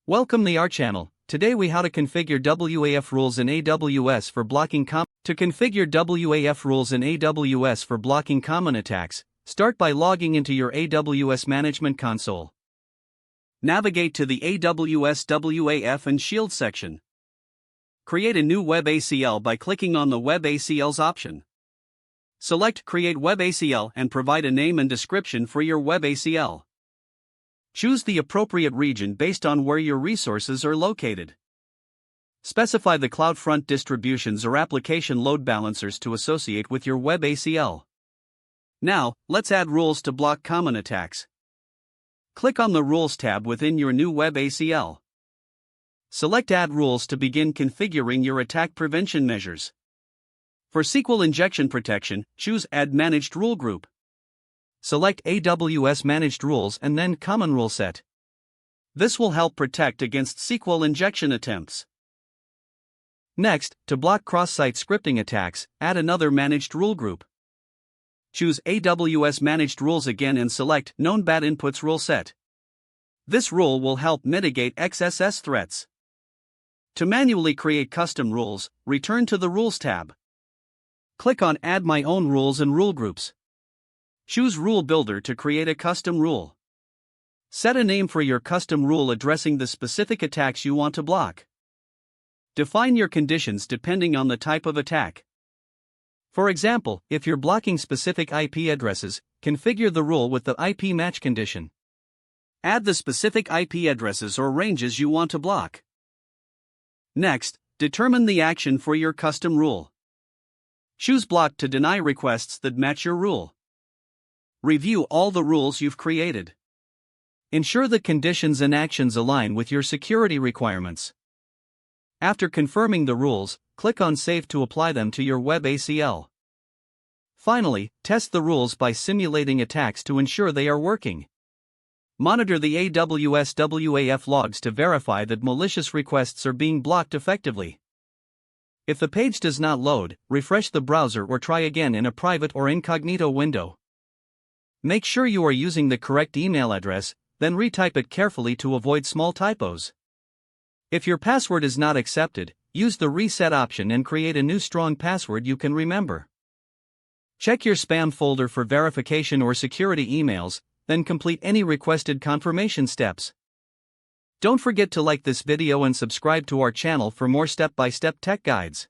Welcome to our channel. Today we how to configure WAF rules in AWS for blocking To configure WAF rules in AWS for blocking common attacks, start by logging into your AWS Management Console. Navigate to the AWS WAF and Shield section. Create a new Web ACL by clicking on the Web ACLs option. Select Create Web ACL and provide a name and description for your Web ACL. Choose the appropriate region based on where your resources are located. Specify the CloudFront distributions or application load balancers to associate with your Web ACL. Now, let's add rules to block common attacks. Click on the Rules tab within your new Web ACL. Select Add Rules to begin configuring your attack prevention measures. For SQL injection protection, choose Add Managed Rule Group. Select AWS Managed Rules and then Common Rule Set. This will help protect against SQL injection attempts. Next, to block cross-site scripting attacks, add another Managed Rule Group. Choose AWS Managed Rules again and select Known Bad Inputs Rule Set. This rule will help mitigate XSS threats. To manually create custom rules, return to the Rules tab. Click on Add My Own Rules and Rule Groups. Choose Rule Builder to create a custom rule. Set a name for your custom rule addressing the specific attacks you want to block. Define your conditions depending on the type of attack. For example, if you're blocking specific IP addresses, configure the rule with the IP match condition. Add the specific IP addresses or ranges you want to block. Next, determine the action for your custom rule. Choose Block to deny requests that match your rule. Review all the rules you've created. Ensure the conditions and actions align with your security requirements. After confirming the rules, click on Save to apply them to your Web ACL. Finally, test the rules by simulating attacks to ensure they are working. Monitor the AWS WAF logs to verify that malicious requests are being blocked effectively. If the page does not load, refresh the browser or try again in a private or incognito window. Make sure you are using the correct email address, then retype it carefully to avoid small typos. If your password is not accepted, use the Reset option and create a new strong password you can remember. Check your spam folder for verification or security emails, then complete any requested confirmation steps. Don't forget to like this video and subscribe to our channel for more step-by-step tech guides.